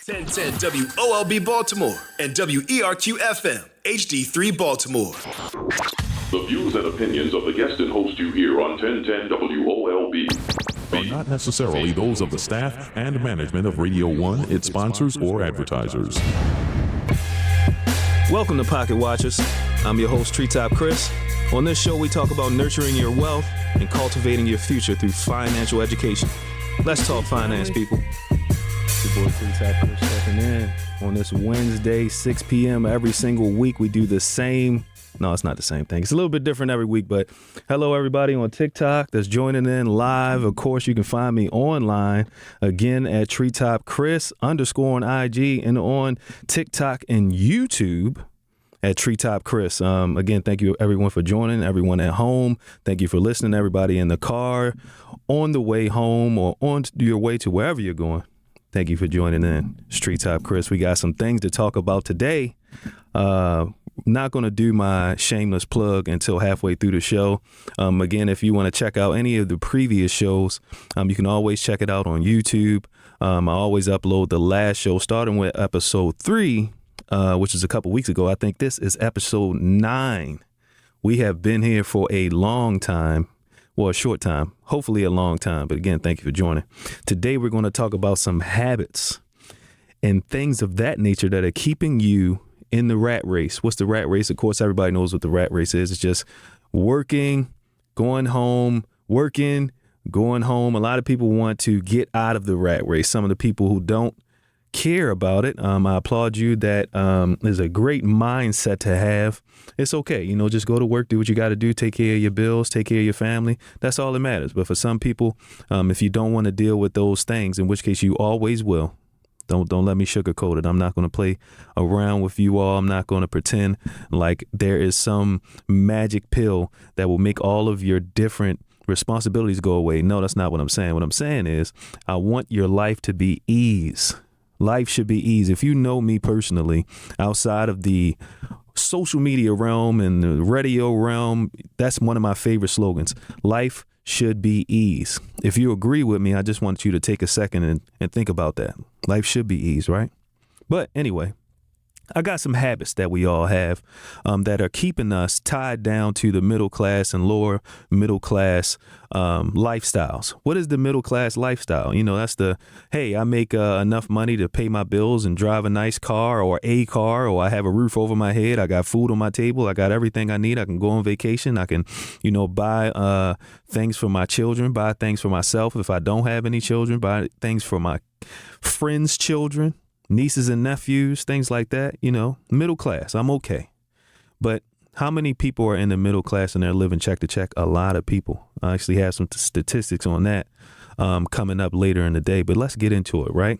1010 WOLB Baltimore and WERQ FM HD3 Baltimore. The views and opinions of the guest and host you hear on 1010 WOLB are not necessarily those of the staff and management of Radio 1, its sponsors, or advertisers. Welcome to Pocket Watchers. I'm your host, Treetop Chris. On this show, we talk about nurturing your wealth and cultivating your future through financial education. Let's talk finance, people. It's your boy Treetop Chris checking in on this Wednesday, 6 p.m. every single week. We do the same. No, it's not the same thing. It's a little bit different every week, but hello, everybody on TikTok that's joining in live. Of course, you can find me online again at Treetop Chris _ on IG and on TikTok and YouTube at Treetop Chris. Again, thank you everyone for joining, everyone at home. Thank you for listening, everybody in the car, on the way home, or on your way to wherever you're going. Thank you for joining in. It's Treetop Chris. We got some things to talk about today. Not going to do my shameless plug until halfway through the show. Again, if you want to check out any of the previous shows, you can always check it out on YouTube. I always upload the last show, starting with episode 3, which is a couple weeks ago. I think this is episode 9. We have been here for a long time. Well, a short time, hopefully a long time. But again, thank you for joining. Today, we're going to talk about some habits and things of that nature that are keeping you in the rat race. What's the rat race? Of course, everybody knows what the rat race is. It's just working, going home, working, going home. A lot of people want to get out of the rat race. Some of the people who don't care about it, I applaud you. That is a great mindset to have. It's okay. Just go to work, do what you got to do, take care of your bills, take care of your family. That's all that matters. But for some people, if you don't want to deal with those things, in which case you always will, Don't let me sugarcoat it. I'm not going to play around with you all. I'm not going to pretend like there is some magic pill that will make all of your different responsibilities go away. No, that's not what I'm saying. What I'm saying is I want your life to be ease. Life should be ease. If you know me personally, outside of the social media realm and the radio realm, that's one of my favorite slogans. Life should be ease. If you agree with me, I just want you to take a second and think about that. Life should be ease, right? But anyway, I got some habits that we all have that are keeping us tied down to the middle class and lower middle class lifestyles. What is the middle class lifestyle? That's the, hey, I make enough money to pay my bills and drive a nice car or a car, or I have a roof over my head. I got food on my table. I got everything I need. I can go on vacation. I can, buy things for my children, buy things for myself. If I don't have any children, buy things for my friends' children, nieces and nephews, things like that. Middle class, I'm okay. But how many people are in the middle class and they're living check to check? A lot of people. I actually have some statistics on that coming up later in the day, but let's get into it, right?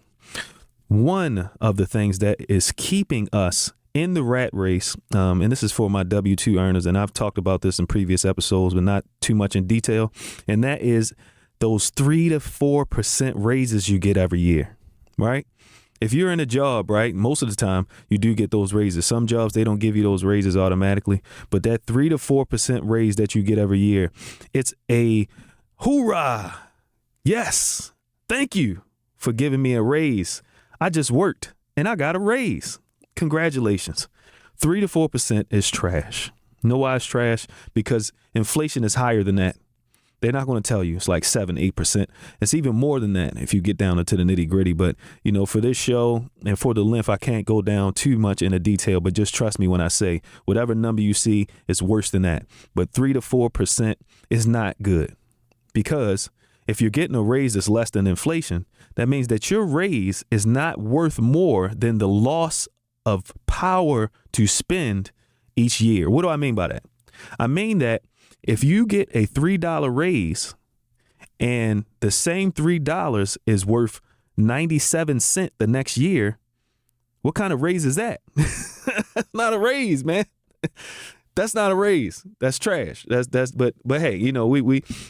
One of the things that is keeping us in the rat race, and this is for my W-2 earners, and I've talked about this in previous episodes, but not too much in detail, and that is those 3 to 4% raises you get every year, right? If you're in a job, right, most of the time you do get those raises. Some jobs, they don't give you those raises automatically, but that 3 to 4% raise that you get every year, it's a hoorah. Yes. Thank you for giving me a raise. I just worked and I got a raise. Congratulations. 3 to 4% is trash. Know why it's trash? Because inflation is higher than that. They're not going to tell you. It's like 7-8%. It's even more than that if you get down into the nitty gritty. But, for this show and for the length, I can't go down too much into detail. But just trust me when I say whatever number you see is worse than that. But 3 to 4% is not good, because if you're getting a raise that's less than inflation, that means that your raise is not worth more than the loss of power to spend each year. What do I mean by that? I mean that if you get a $3 raise and the same $3 is worth 97 cents the next year, what kind of raise is that? That's not a raise, man. That's not a raise. That's trash. But hey,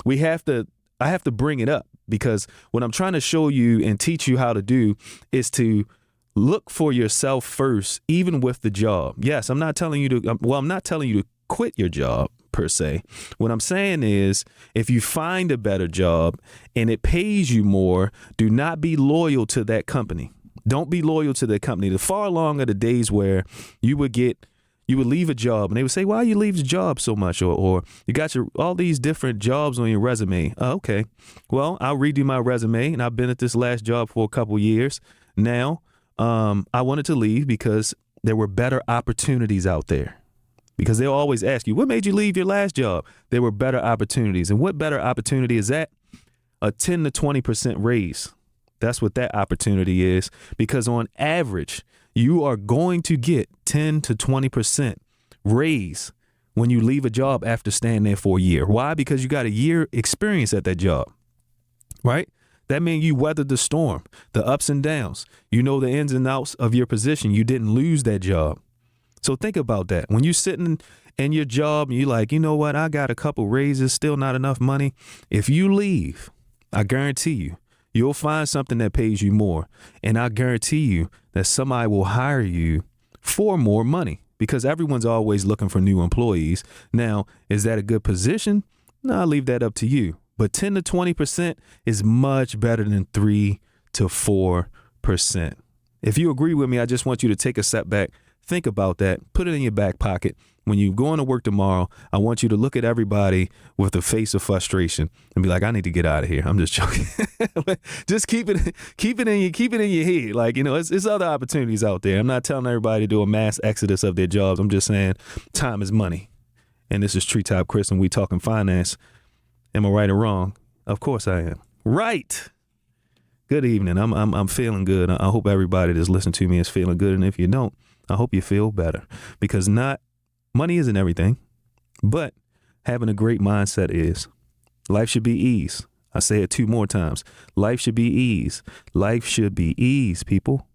we have to, I have to bring it up, because what I'm trying to show you and teach you how to do is to look for yourself first, even with the job. Yes, I'm not telling you to quit your job per se. What I'm saying is, if you find a better job and it pays you more, do not be loyal to that company. Don't be loyal to the company. The far long are the days where you would leave a job and they would say, why you leave the job so much? Or you got all these different jobs on your resume. Oh, okay. Well, I'll redo my resume, and I've been at this last job for a couple years. Now, I wanted to leave because there were better opportunities out there. Because they'll always ask you, what made you leave your last job? There were better opportunities. And what better opportunity is that? A 10 to 20% raise. That's what that opportunity is, because on average, you are going to get 10 to 20% raise when you leave a job after staying there for a year. Why? Because you got a year experience at that job, right? That means you weathered the storm, the ups and downs. You know the ins and outs of your position. You didn't lose that job. So think about that. When you're sitting in your job and you're like, you know what? I got a couple raises, still not enough money. If you leave, I guarantee you'll find something that pays you more. And I guarantee you that somebody will hire you for more money, because everyone's always looking for new employees. Now, is that a good position? No, I'll leave that up to you. But 10 to 20% is much better than 3 to 4%. If you agree with me, I just want you to take a step back. Think about that. Put it in your back pocket. When you go into work tomorrow, I want you to look at everybody with a face of frustration and be like, I need to get out of here. I'm just joking. Just keep it in your head. Like, you know, it's other opportunities out there. I'm not telling everybody to do a mass exodus of their jobs. I'm just saying time is money. And this is Treetop Chris, and we talking finance. Am I right or wrong? Of course I am. Right. Good evening. I'm feeling good. I hope everybody that's listening to me is feeling good. And if you don't, I hope you feel better, because money isn't everything, but having a great mindset is. Life should be ease. I say it 2 more times. Life should be ease. Life should be ease, people.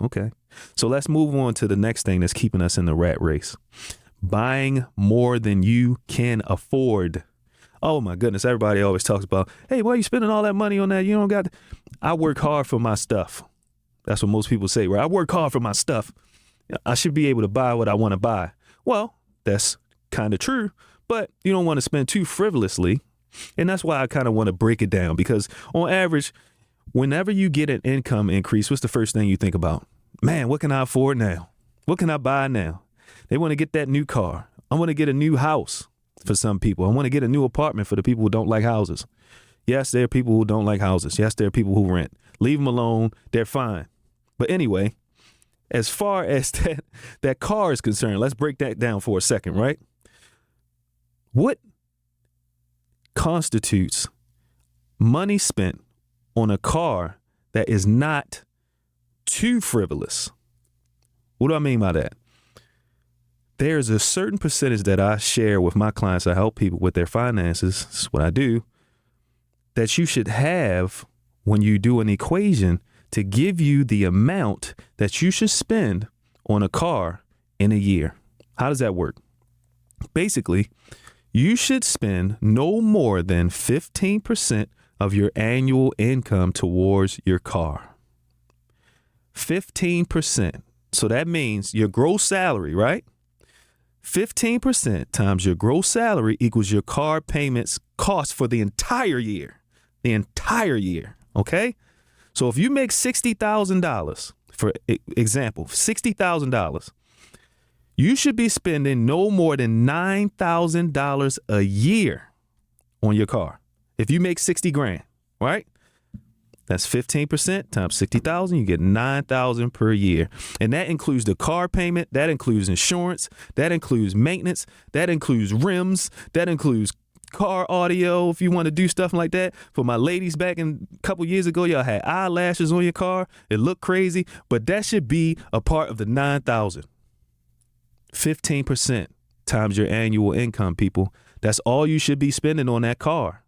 Okay. So let's move on to the next thing that's keeping us in the rat race. Buying more than you can afford. Oh my goodness. Everybody always talks about, hey, why are you spending all that money on that? You don't got. I work hard for my stuff. That's what most people say, right? I work hard for my stuff. I should be able to buy what I want to buy. Well, that's kind of true, but you don't want to spend too frivolously. And that's why I kind of want to break it down, because on average, whenever you get an income increase, what's the first thing you think about? Man, what can I afford now? What can I buy now? They want to get that new car. I want to get a new house for some people. I want to get a new apartment for the people who don't like houses. Yes, there are people who don't like houses. Yes, there are people who rent. Leave them alone. They're fine. But anyway, as far as that car is concerned, let's break that down for a second, right? What constitutes money spent on a car that is not too frivolous? What do I mean by that? There's a certain percentage that I share with my clients. I help people with their finances. This is what I do. That you should have when you do an equation to give you the amount that you should spend on a car in a year. How does that work? Basically, you should spend no more than 15% of your annual income towards your car. 15%. So that means your gross salary, right? 15% times your gross salary equals your car payments cost for the entire year. The entire year. Okay? So if you make $60,000, for example, $60,000, you should be spending no more than $9,000 a year on your car. If you make 60 grand, right? That's 15% times 60,000. You get 9,000 per year. And that includes the car payment. That includes insurance. That includes maintenance. That includes rims. That includes car audio, if you want to do stuff like that. For my ladies, back in a couple years ago, y'all had eyelashes on your car. It looked crazy, but that should be a part of the 9,000. 15% times your annual income, people. That's all you should be spending on that car.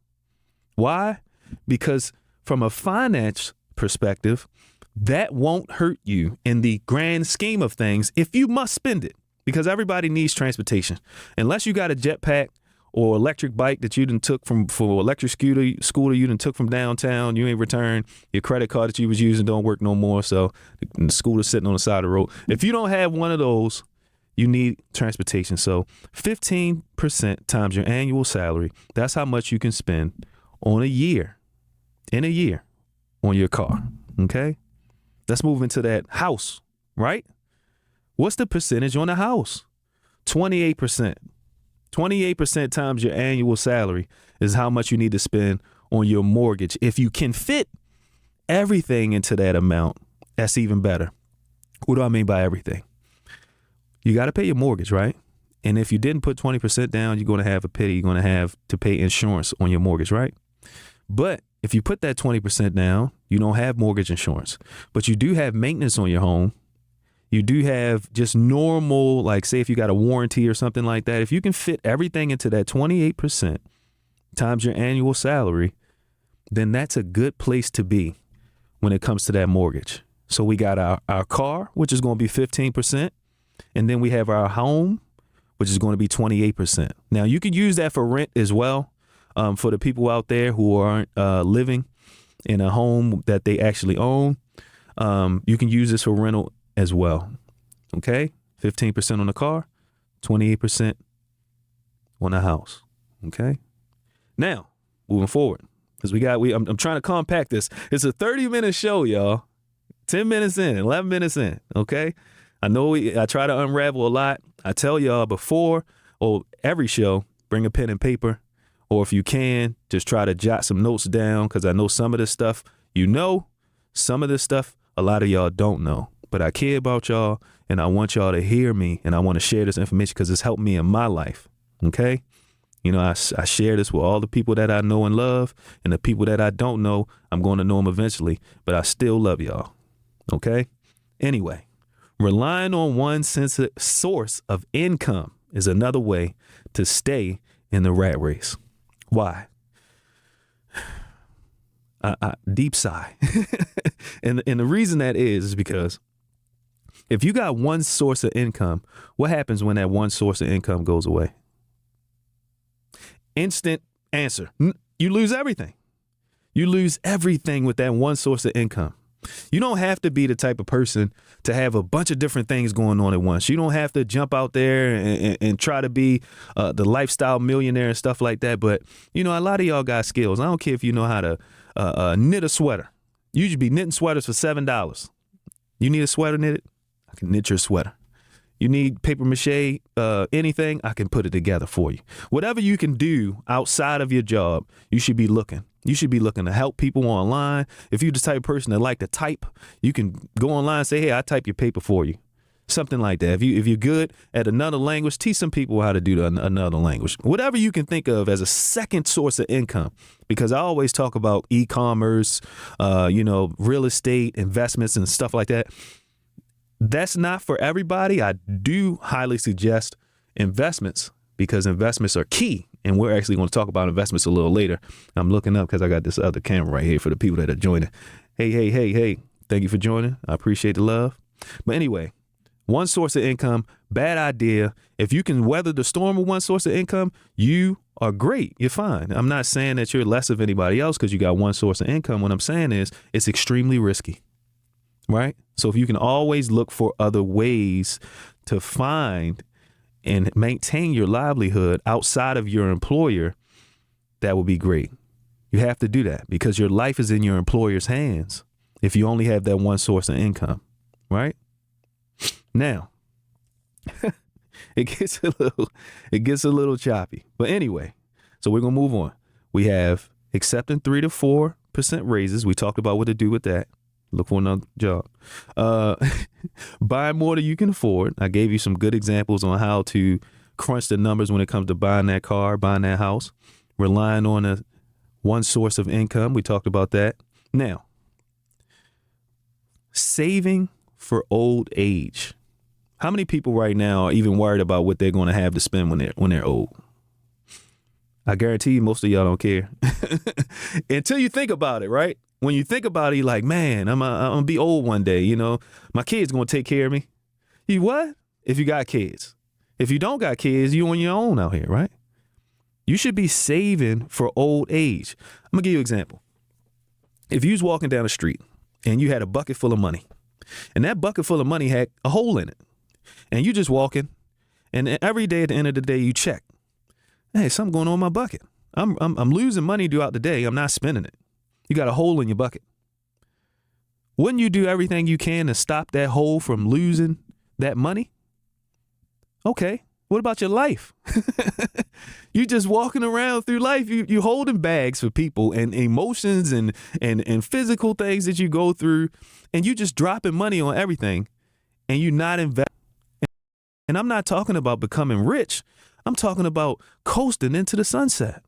Why? Because from a finance perspective, that won't hurt you in the grand scheme of things if you must spend it, because everybody needs transportation. Unless you got a jetpack or electric bike that you done took for electric scooter you done took from downtown, you ain't returned. Your credit card that you was using don't work no more, so the scooter's sitting on the side of the road. If you don't have one of those, you need transportation. So 15% times your annual salary, that's how much you can spend in a year on your car, okay? Let's move into that house, right? What's the percentage on the house? 28%. 28% times your annual salary is how much you need to spend on your mortgage. If you can fit everything into that amount, that's even better. What do I mean by everything? You got to pay your mortgage, right? And if you didn't put 20% down, you're going to have a pity. You're going to have to pay insurance on your mortgage, right? But if you put that 20% down, you don't have mortgage insurance, but you do have maintenance on your home. You do have just normal, like say if you got a warranty or something like that, if you can fit everything into that 28% times your annual salary, then that's a good place to be when it comes to that mortgage. So we got our car, which is going to be 15%. And then we have our home, which is going to be 28%. Now you can use that for rent as well. For the people out there who aren't living in a home that they actually own, you can use this for rental as well. Okay, 15% on the car, 28% on the house. Okay, now moving forward, because I'm trying to compact this. It's a 30-minute show, y'all. 10 minutes in, 11 minutes in. Okay, I know I try to unravel a lot. I tell y'all before or every show, bring a pen and paper. Or if you can, just try to jot some notes down, because I know some of this stuff some of this stuff a lot of y'all don't know. But I care about y'all, and I want y'all to hear me, and I want to share this information because it's helped me in my life, okay? You know, I share this with all the people that I know and love, and the people that I don't know, I'm going to know them eventually, but I still love y'all, okay? Anyway, relying on one source of income is another way to stay in the rat race. Why? Deep sigh. and the reason that is because if you got one source of income, what happens when that one source of income goes away? Instant answer. You lose everything. You lose everything with that one source of income. You don't have to be the type of person to have a bunch of different things going on at once. You don't have to jump out there and try to be the lifestyle millionaire and stuff like that. But, you know, a lot of y'all got skills. I don't care if you know how to knit a sweater. You should be knitting sweaters for $7. You need a sweater knitted? I can knit your sweater. You need paper mache, anything, I can put it together for you. Whatever you can do outside of your job, you should be looking. You should be looking to help people online. If you're the type of person that like to type, you can go online and say, hey, I type your paper for you. Something like that. If you're good at another language, teach some people how to do another language. Whatever you can think of as a second source of income, because I always talk about e-commerce, real estate, investments and stuff like that. That's not for everybody. I do highly suggest investments because investments are key. And we're actually going to talk about investments a little later. I'm looking up because I got this other camera right here for the people that are joining. Hey. Thank you for joining. I appreciate the love. But anyway, one source of income, bad idea. If you can weather the storm with one source of income, you are great. You're fine. I'm not saying that you're less of anybody else because you got one source of income. What I'm saying is it's extremely risky, right? So if you can always look for other ways to find and maintain your livelihood outside of your employer, that would be great. You have to do that because your life is in your employer's hands if you only have that one source of income, right? Now, it gets a little choppy. But anyway, so we're going to move on. We have accepting 3 to 4% raises. We talked about what to do with that. Look for another job. Buy more than you can afford. I gave you some good examples on how to crunch the numbers when it comes to buying that car, buying that house, relying on one source of income. We talked about that. Now, saving for old age. How many people right now are even worried about what they're going to have to spend when they're old? I guarantee you most of y'all don't care until you think about it, right? When you think about it, you're like, man, I'm going to be old one day. You know, my kid's going to take care of me. You what? If you got kids. If you don't got kids, you on your own out here, right? You should be saving for old age. I'm going to give you an example. If you was walking down the street and you had a bucket full of money and that bucket full of money had a hole in it and you just walking and every day at the end of the day, you check, hey, something going on in my bucket. I'm losing money throughout the day. I'm not spending it. You got a hole in your bucket. Wouldn't you do everything you can to stop that hole from losing that money? Okay. What about your life? You just walking around through life. You holding bags for people and emotions and physical things that you go through, and you just dropping money on everything, and you're not investing. And I'm not talking about becoming rich. I'm talking about coasting into the sunset.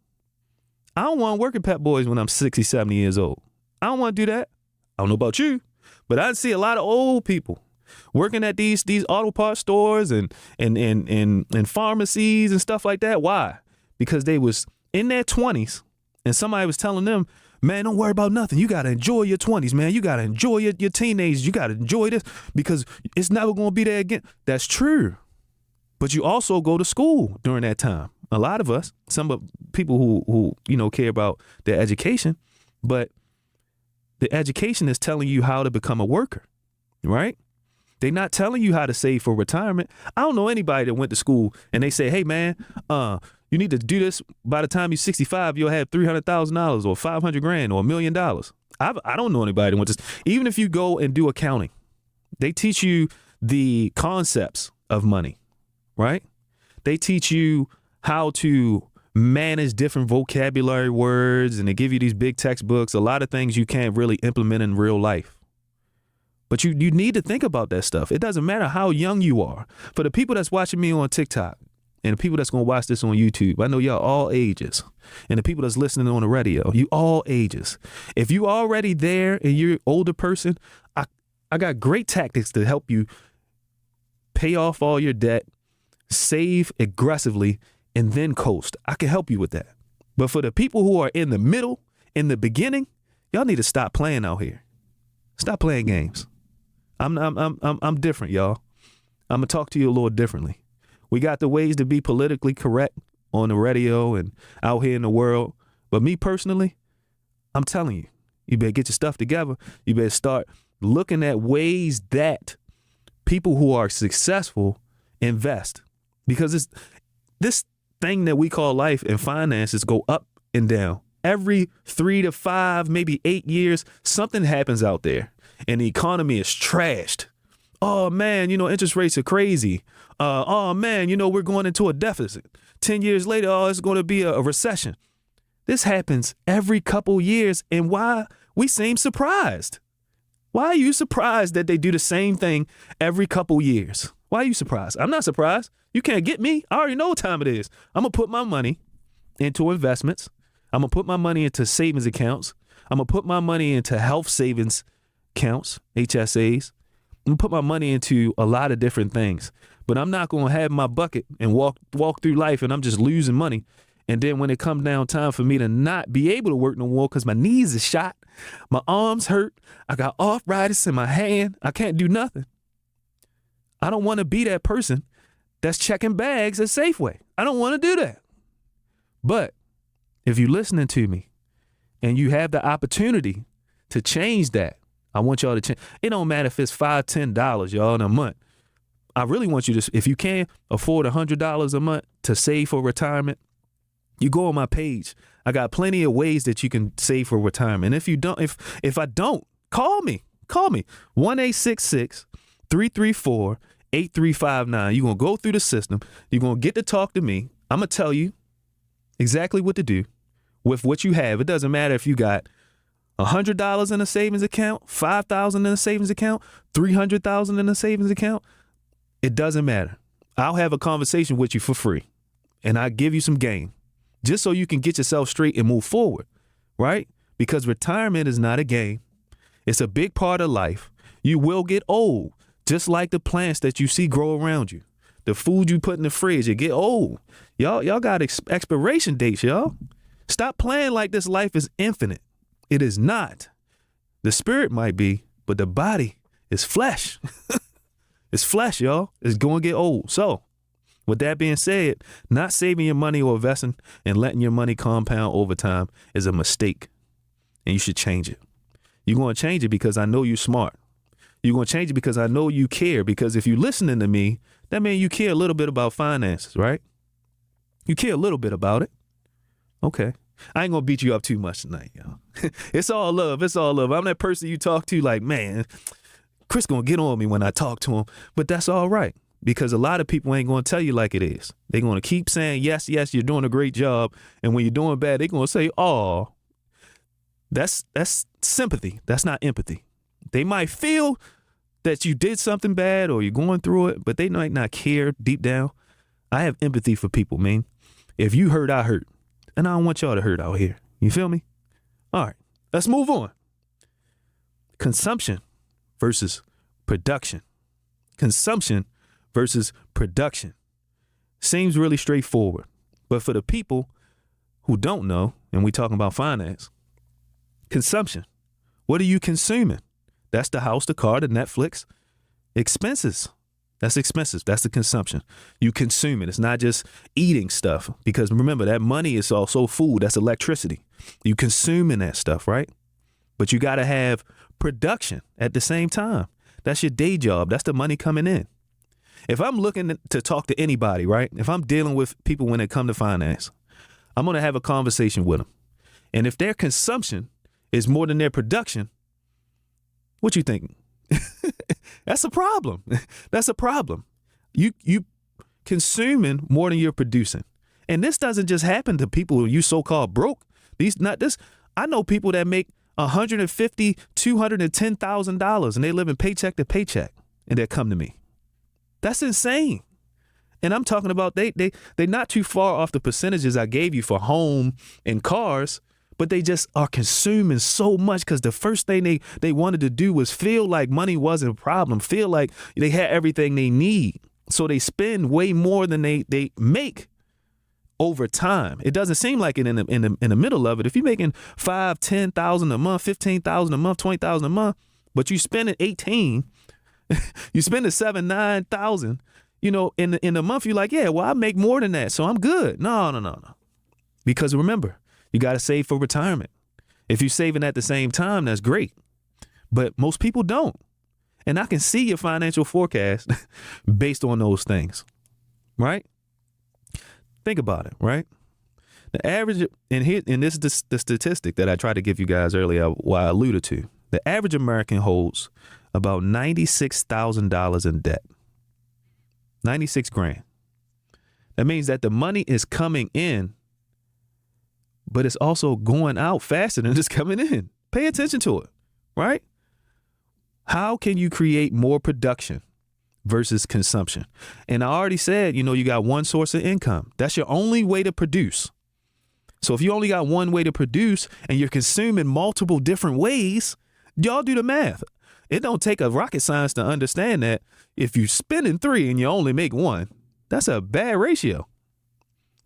I don't want to work at Pep Boys when I'm 60, 70 years old. I don't want to do that. I don't know about you, but I see a lot of old people working at these auto parts stores and pharmacies and stuff like that. Why? Because they was in their 20s and somebody was telling them, man, don't worry about nothing. You got to enjoy your 20s, man. You got to enjoy your teenagers. You got to enjoy this because it's never going to be there again. That's true. But you also go to school during that time. A lot of us, some of people who care about their education, but the education is telling you how to become a worker, right? They're not telling you how to save for retirement. I don't know anybody that went to school and they say, hey, man, you need to do this. By the time you're 65, you'll have $300,000 or $500,000 or $1 million. I don't know anybody that went to. Even if you go and do accounting, they teach you the concepts of money, right? They teach you how to manage different vocabulary words, and they give you these big textbooks, a lot of things you can't really implement in real life. But you need to think about that stuff. It doesn't matter how young you are. For the people that's watching me on TikTok and the people that's going to watch this on YouTube, I know y'all all ages. And the people that's listening on the radio, you all ages. If you already there and you're an older person, I got great tactics to help you pay off all your debt, save aggressively, and then coast. I can help you with that. But for the people who are in the middle, in the beginning, y'all need to stop playing out here. Stop playing games. I'm different, y'all. I'm gonna talk to you a little differently. We got the ways to be politically correct on the radio and out here in the world. But me personally, I'm telling you, you better get your stuff together. You better start looking at ways that people who are successful invest. Because this thing that we call life and finances go up and down. Every 3 to 5, maybe 8 years, something happens out there and the economy is trashed. Oh man, interest rates are crazy. Oh man, we're going into a deficit. 10 years later, it's going to be a recession. This happens every couple years, and why we seem surprised. Why are you surprised that they do the same thing every couple years? Why are you surprised? I'm not surprised. You can't get me. I already know what time it is. I'm going to put my money into investments. I'm going to put my money into savings accounts. I'm going to put my money into health savings accounts, HSAs. I'm going to put my money into a lot of different things. But I'm not going to have my bucket and walk through life and I'm just losing money. And then when it comes down time for me to not be able to work no more because my knees are shot, my arms hurt, I got arthritis in my hand, I can't do nothing. I don't want to be that person that's checking bags at Safeway. I don't want to do that. But if you're listening to me and you have the opportunity to change that, I want y'all to change. It don't matter if it's $5, $10, y'all, in a month. I really want you to, if you can afford $100 a month to save for retirement, you go on my page. I got plenty of ways that you can save for retirement. And if you don't, if I don't, call me. 1-866-334-8359. You're going to go through the system. You're going to get to talk to me. I'm going to tell you exactly what to do with what you have. It doesn't matter if you got $100 in a savings account, $5,000 in a savings account, $300,000 in a savings account. It doesn't matter. I'll have a conversation with you for free and I'll give you some game just so you can get yourself straight and move forward, right? Because retirement is not a game. It's a big part of life. You will get old, just like the plants that you see grow around you. The food you put in the fridge, it get old. Y'all got expiration dates, y'all. Stop playing like this life is infinite. It is not. The spirit might be, but the body is flesh. It's flesh, y'all. It's going to get old. So, with that being said, not saving your money or investing and letting your money compound over time is a mistake. And you should change it. You're going to change it because I know you're smart. You're going to change it because I know you care. Because if you're listening to me, that means you care a little bit about finances, right? You care a little bit about it. Okay. I ain't gonna beat you up too much tonight, y'all. It's all love. It's all love. I'm that person you talk to like, man, Chris gonna get on me when I talk to him, but that's all right. Because a lot of people ain't gonna tell you like it is. They're gonna keep saying, yes, you're doing a great job. And when you're doing bad, they're gonna say, oh, that's sympathy. That's not empathy. They might feel that you did something bad or you're going through it, but they might not care deep down. I have empathy for people, man. If you hurt, I hurt. And I don't want y'all to hurt out here. You feel me? All right, let's move on. Consumption versus production. Consumption versus production. Seems really straightforward. But for the people who don't know, and we talking about finance, consumption. What are you consuming? That's the house, the car, the Netflix. Expenses. That's expenses. That's the consumption. You consume it. It's not just eating stuff. Because remember, that money is also food. That's electricity. You consuming that stuff, right? But you got to have production at the same time. That's your day job. That's the money coming in. If I'm looking to talk to anybody, right? If I'm dealing with people when it come to finance, I'm going to have a conversation with them. And if their consumption is more than their production, what you thinking? That's a problem. That's a problem. You consuming more than you're producing. And this doesn't just happen to people who you so-called broke. I know people that make $150,000, $210,000 and they live in paycheck to paycheck and they come to me. That's insane. And I'm talking about they're not too far off the percentages I gave you for home and cars, but they just are consuming so much because the first thing they wanted to do was feel like money wasn't a problem, feel like they had everything they need. So they spend way more than they make over time. It doesn't seem like it in the middle of it. If you're making $5,000, $10,000 a month, $15,000 a month, $20,000 a month, but you spending 18, you spending 7,000, 9,000, in the month, you're like, yeah, well, I make more than that, so I'm good. No. Because remember, you got to save for retirement. If you're saving at the same time, that's great. But most people don't. And I can see your financial forecast based on those things, right? Think about it, right? The average, and this is the statistic that I tried to give you guys earlier, what I alluded to. The average American holds about $96,000 in debt. 96 grand. That means that the money is coming in, but it's also going out faster than it's coming in. Pay attention to it, right? How can you create more production versus consumption? And I already said, you got one source of income. That's your only way to produce. So if you only got one way to produce and you're consuming multiple different ways, y'all do the math. It don't take a rocket science to understand that if you're spending 3 and you only make 1, that's a bad ratio.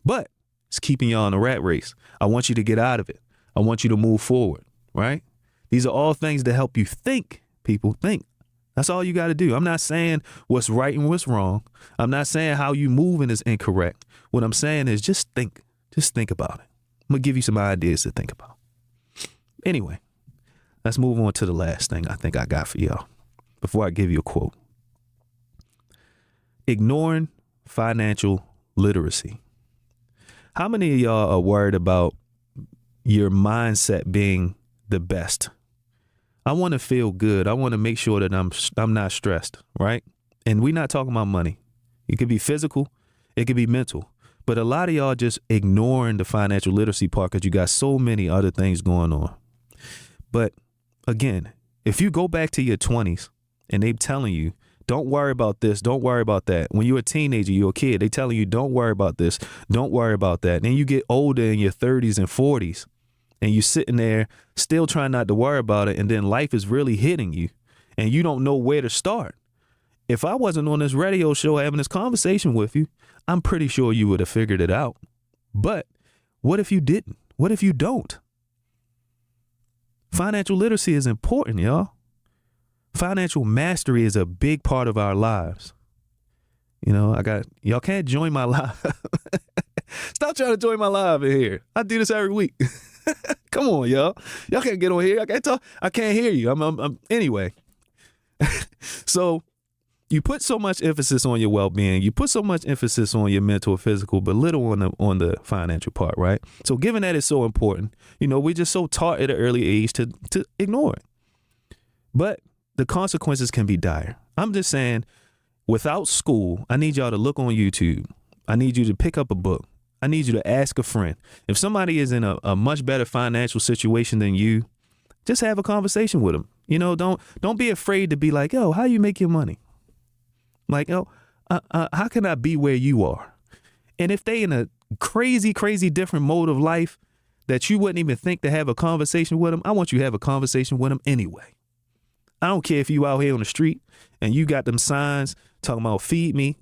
But it's keeping y'all in a rat race. I want you to get out of it. I want you to move forward, right? These are all things to help you think, people. Think. That's all you got to do. I'm not saying what's right and what's wrong. I'm not saying how you moving is incorrect. What I'm saying is just think. Just think about it. I'm going to give you some ideas to think about. Anyway, let's move on to the last thing I think I got for y'all before I give you a quote. Ignoring financial literacy. How many of y'all are worried about your mindset being the best? I want to feel good. I want to make sure that I'm not stressed, right? And we're not talking about money. It could be physical. It could be mental. But a lot of y'all just ignoring the financial literacy part because you got so many other things going on. But again, if you go back to your 20s and they're telling you, don't worry about this, don't worry about that. When you're a teenager, you're a kid, they telling you, don't worry about this, don't worry about that. And then you get older in your 30s and 40s and you're sitting there still trying not to worry about it. And then life is really hitting you and you don't know where to start. If I wasn't on this radio show having this conversation with you, I'm pretty sure you would have figured it out. But what if you didn't? What if you don't? Financial literacy is important, y'all. Financial mastery is a big part of our lives. Y'all can't join my live. Stop trying to join my live in here. I do this every week. Come on, y'all. Y'all can't get on here. I can't talk. I can't hear you. Anyway. So You put so much emphasis on your well-being. You put so much emphasis on your mental or physical, but little on the financial part, right? So given that it's so important, we're just so taught at an early age to ignore it. But the consequences can be dire. I'm just saying, without school, I need y'all to look on YouTube. I need you to pick up a book. I need you to ask a friend. If somebody is in a much better financial situation than you, just have a conversation with them. Don't be afraid to be like, yo, how you make your money? Like, how can I be where you are? And if they in a crazy, crazy different mode of life that you wouldn't even think to have a conversation with them, I want you to have a conversation with them anyway. I don't care if you out here on the street and you got them signs talking about feed me.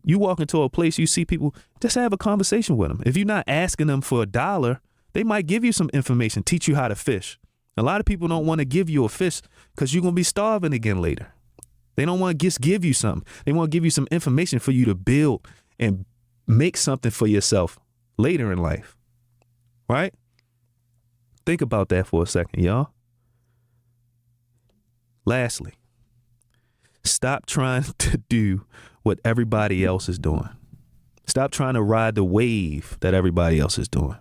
You walk into a place, you see people, just have a conversation with them. If you're not asking them for $1, they might give you some information, teach you how to fish. A lot of people don't want to give you a fish because you're going to be starving again later. They don't want to just give you something. They want to give you some information for you to build and make something for yourself later in life. Right? Think about that for a second, y'all. Lastly, stop trying to do what everybody else is doing. Stop trying to ride the wave that everybody else is doing.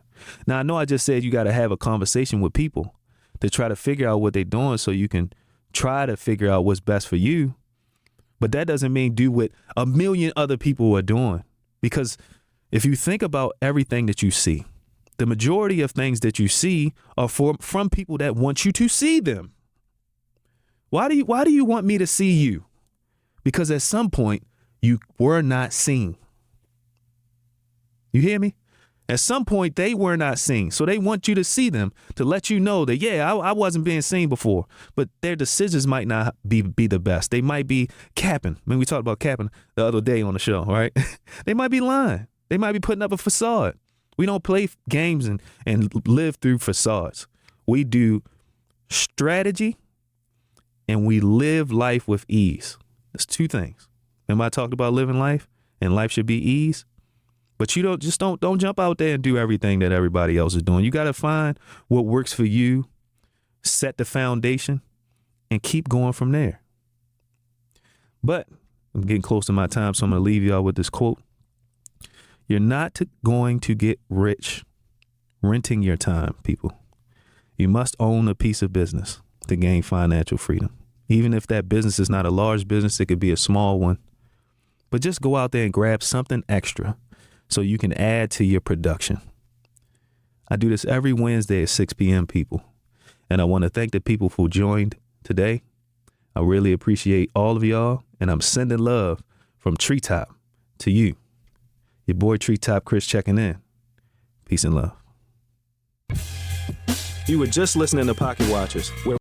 Now, I know I just said you got to have a conversation with people to try to figure out what they're doing so you can try to figure out what's best for you. But that doesn't mean do what a million other people are doing. Because if you think about everything that you see, the majority of things that you see are from people that want you to see them. Why do you want me to see you? Because at some point you were not seen. You hear me? At some point they were not seen. So they want you to see them to let you know that, yeah, I wasn't being seen before, but their decisions might not be the best. They might be capping. I mean, we talked about capping the other day on the show, right? They might be lying. They might be putting up a facade. We don't play games and live through facades. We do strategy and we live life with ease. There's two things. Remember I talked about living life and life should be ease? But you don't jump out there and do everything that everybody else is doing. You got to find what works for you, set the foundation, and keep going from there. But I'm getting close to my time, so I'm going to leave y'all with this quote. You're not going to get rich renting your time, people. You must own a piece of business to gain financial freedom. Even if that business is not a large business, it could be a small one. But just go out there and grab something extra so you can add to your production. I do this every Wednesday at 6 p.m., people. And I want to thank the people who joined today. I really appreciate all of y'all. And I'm sending love from Treetop to you. Your boy Treetop Chris checking in. Peace and love. You were just listening to Pocket Watchers, where